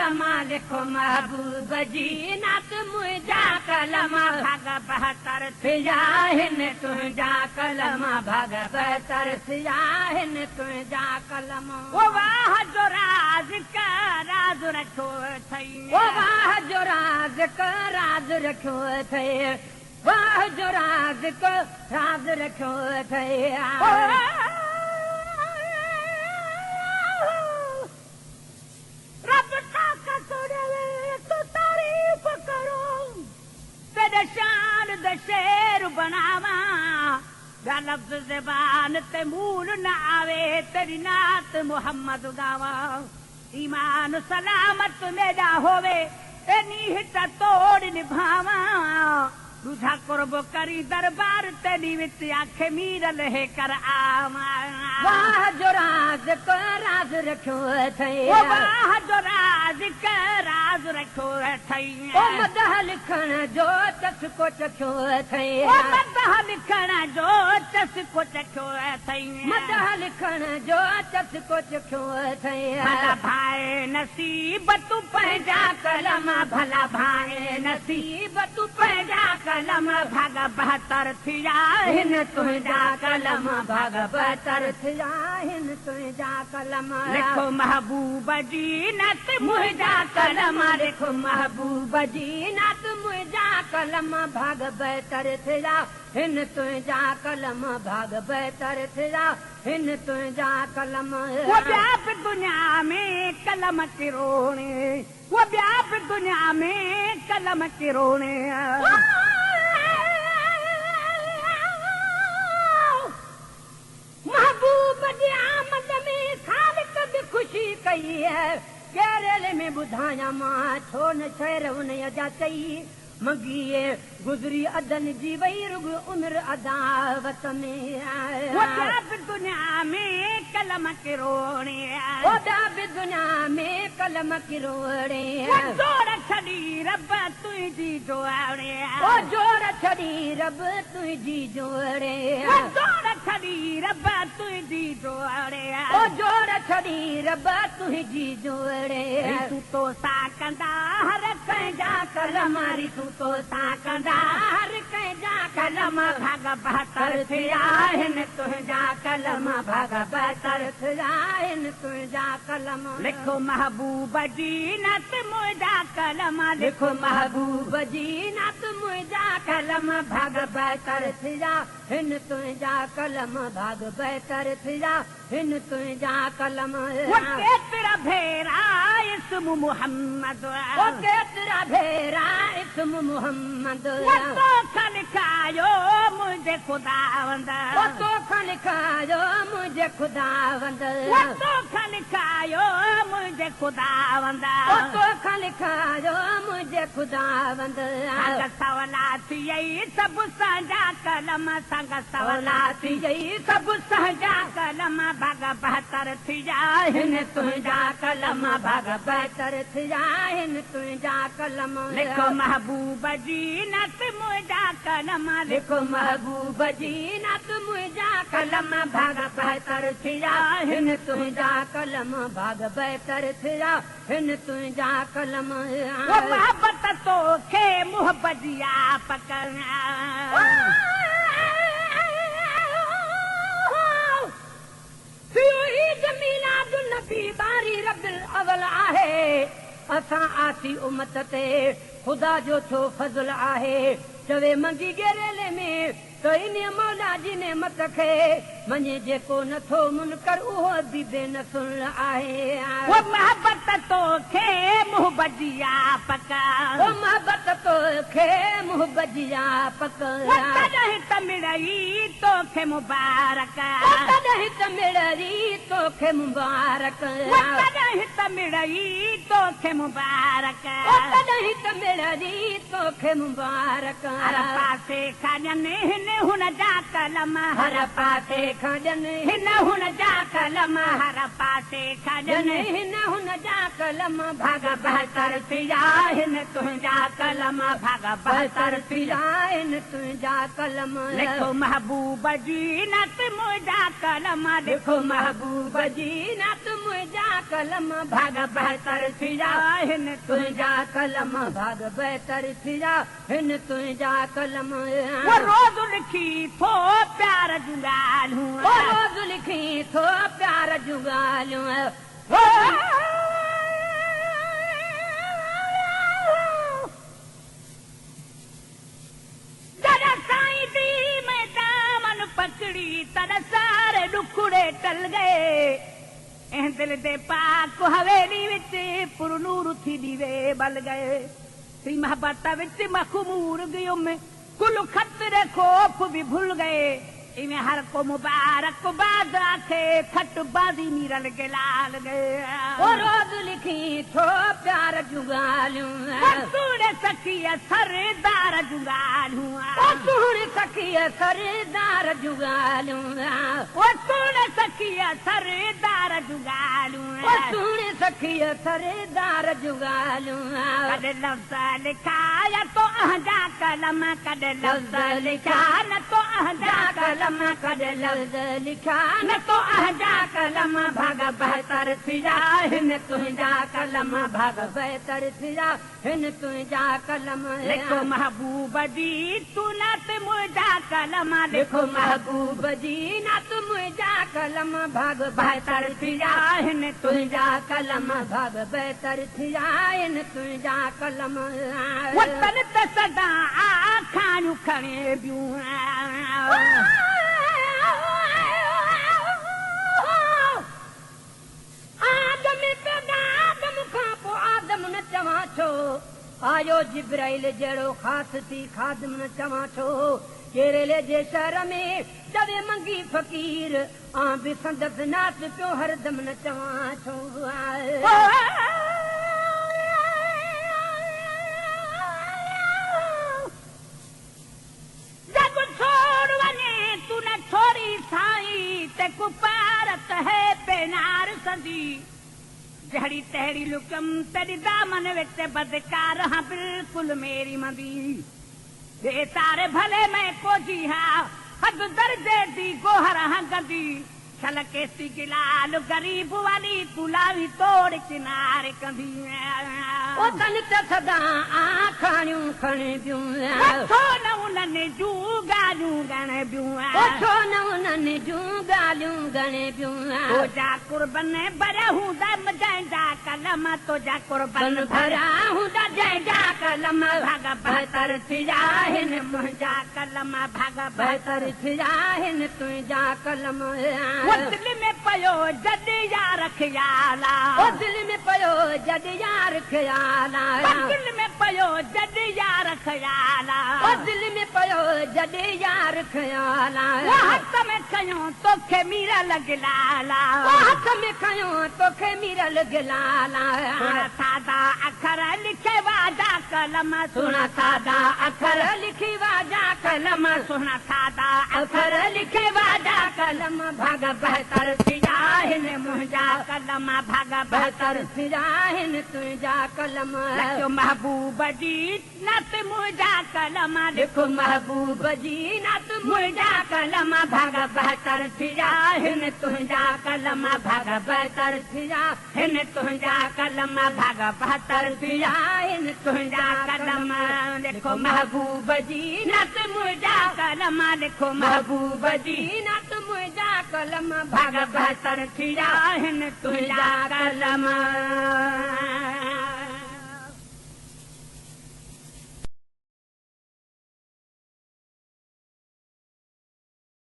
कलम लिखो महबूब जी नात मुंहिंजा कलम भाग बहतर थिया हिन तुंहिंजा कलम भाग बहतर थिया हिन तुंहिंजा कलम ओ वाह जो राज का राज रखो थई ओ वाह जो राज का राज रखो थई वाह जो राज का राज रखो थई रब ताकत देवे तो तारीफ करो तेरे शान दे शेर बनावा लफ्ज़ ज़बान ते मूल न आवे तेरी नात मोहम्मद गावा ईमान सलामत मेरा होवे एनी हित तोड़ निभावा दूधा कुर्ब करी दरबार तेरी विच आखे मीर लहे कर आवा वाह जो राज को राज रखो थई ओ वाह जो राज का राज रखो थई ओ मदह लिखण जो चस को चखो थई ओ मदह लिखण जो चस को चखो थई मदह लिखण जो चस को चखो थई भला भाई नसीब तू पंहिंजा कलम भला भाई नसीब तू पंहिंजा कलम भाग बहतर थिया हिन तुंहिंजा कलम भाग बहतर थिया हिन तुंहिंजा कलम लिखो महबूब जी नत मुंहिंजा कलम लिखो महबूब जी नत मुंहिंजा कलम भाग बहतर थिया हिन तुंहिंजा कलम भाग बहतर थिया हिन तुंहिंजा कलम वो व्याप दुनिया में कलम किरोणे वो व्याप दुनिया में कलम किरोणे महबूब जी आमद में खालिक भी खुशी कई है केरल में ॿुधायां मां छो न शहर उन जा चई मंगीए गुज़री अदन जी वई रुग उमिर अदावत में वो व्याप दुनिया में कलम किरोणे वो व्याप दुनिया में कलम किरोणे वो जोर छड़ी रब तुंहिंजी जोड़े वो जोर छड़ी रब तुंहिंजी जोड़े वो जोर छड़ी रब तुंहिंजी जोड़े वो जोर छड़ी रब तुंहिंजी जोड़े तूं तो सा कंदा हर कंहिंजा कलम तूं तो सा कंदा हर कंहिंजा कलम भाग बहतर थिया हिन तुंहिंजा कलम भाग बहतर थिया हिन तुंहिंजा कलम लिखो महबूब जी नत मुंहिंजा कलम लिखो महबूब जी नत मुंहिंजा कलम भाग बहतर थिया हिन तुंहिंजा कलम भाग बहतर थिया हिन तुंहिंजा कलम वो केतिरा भेरा इस्म मोहम्मद वो केतिरा भेरा इस्म मोहम्मद वो तोखा लिखायो मुंहिंजे खुदावंद वो तोखा लिखायो मुंहिंजे खुदावंद वो तोखा लिखायो मुंहिंजे खुदावंद वो तोखा लिखायो मुंहिंजे खुदावंद संग सवलाती यही सभु संजा कलम संग सवलाती यही सभु संजा कलम भाग बहतर थिया हिन तुंहिंजा कलम भाग बहतर थिया हिन तुंहिंजा कलम लिखो महबूब जी नत मुंहिंजा कलम लिखो महबूब जी नत मुंहिंजा कलम भाग बहतर थिया हिन तुंहिंजा कलम भाग बहतर थिया हिन तुंहिंजा कलम मोहब्बत तोखे मुहब्बत जिया पकड़ना नबी बारी रबिल अवल आहे असां आसी उमत ते ख़ुदा जो छो फज़ल आहे चवे मंगी गेरेले में त इन मौला जी ने मत खे मञे जेको नथो मुनकर उहो बि बेनसुल आहे वो मोहब्बत तोखे मुहब्बत जिया पका वो मोहब्बत तोखे मुहब्बत जिया पका तॾहिं त मिड़ई तोखे मुबारक तॾहिं त मिड़ई तोखे मुबारक तॾहिं त मिड़ई तोखे मुबारक तॾहिं त मिड़ई तोखे मुबारक हर पासे खाजन हुन जा कलम हर पासे खॾनि हिन हुन जा कलम हर पासे खॾनि हिन हुन जा कलम भाग बहतर थिया हिन तुंहिंजा कलम भाग बहतर थिया हिन तुंहिंजा कलम लिखो महबूब जी नत मुंहिंजा कलम लिखो महबूब जी नत मुंहिंजा कलम भाग बहतर थिया हिन तुंहिंजा कलम भाग बहतर थिया हिन तुंहिंजा कलम वो रोज़ लिखी थो प्यार जूं ॻाल्हियूं रोज़ लिखी थो प्यार जूं ॻाल्हियूं पकड़ी तद सारे दुखड़े टल गए दिल दे पाक हवेली विच पुरनूर थी दीवे बल गए सी मोहब्बत विच मखमूर गयो में कुल खतरे खौफ भी भूल गए इवें हर को मुबारक बाद आखे खट बाजी मीरल के लाल गए रोज़ लिखी थो प्यार जूं ॻाल्हियूं सुणे सखीअ सरदार जूं ॻाल्हियूं सुणे सखीअ सरदार जूं ॻाल्हियूं सुणे सखीअ सरदार जूं ॻाल्हियूं सुणे सखीअ सरदार जूं ॻाल्हियूं कॾहिं लफ़्ज़ लिखाया तो अहजा कलम कॾहिं लफ़्ज़ लिखा न तो अहजा कलम कॾहिं लफ़्ज़ लिखा न तो अहजा कलम भाग बहतर थिया हिन तुंहिंजा कलम भाग बहतर थिया हिन तुंहिंजा कलम लिखो महबूब जी तू नत मुंहिंजा कलम लिखो महबूब जी नत मुंहिंजा कलम भाग बहतर थिया हिन तुंहिंजा कलम भाग बहतर थिया हिन तुंहिंजा कलम वतन त सदा आखाणियूं खणे बियूं आयो जिब्राइल जहिड़ो ख़ासि थी खादम न चवां छो केरले जे शहर में चवे मंगी फ़कीर आं बि संदसि नास पियो हरदम न चवां छो जग छोड़ वञे तू न छोड़ी साईं ते कुपारत है पेनार संदी जहड़ी तहड़ी लुकम तेरी दामन विच बदकार हाँ बिल्कुल मेरी मदी दे तारे भले मैं कोजी हाँ हद दर्जे दी गोहर हाँ गदी छल केसी गिलाल गरीब वाली तुलावी तोड़ किनारे कभी ओ तन त सदा आखाणियूं खणे बियूं छो न उन्हनि जूं ॻाल्हियूं गणे बियूं छो न उन्हनि जूं ॻाल्हियूं गणे बियूं तुंहिंजा कुर्बन भरिया हूंदा जंहिंजा कलम तुंहिंजा कुर्बन भरिया हूंदा जंहिंजा कलम भाग बहतर थिया हिन मुंहिंजा कलम भाग बहतर थिया हिन तुंहिंजा कलम दिल में पयो जद यार ख्याला दिल में पयो जद यार ख्याला दिल में पयो जद यार ख्याला दिल में पयो जद यार ख्याला हथ में खयो तोखे मीरा लॻलाला हथ में खयो तोखे मीरा लॻलाला सादा अखर लिखे वाजा कलम सुना सादा अखर लिखी वाजा कलम सुना सादा अखर लिखे वाजा कलम भाग बहतर थिया हिन मुंहिंजा कलम भाग बहतर थिया हिन तुंहिंजा कलम लिखो महबूब जी नत मुंहिंजा कलम लिखो महबूब जी नत मुंहिंजा कलम भाग बहतर थिया हिन तुंहिंजा कलम भाग बहतर थिया हिन तुंहिंजा कलम भाग बहतर थिया हिन तुंहिंजा कलम लिखो महबूब जी नत मुंहिंजा कलम लिखो महबूब जी नत मुंहिंजा कलम भाग बहतर थिया हिन तुंहिंजा कलम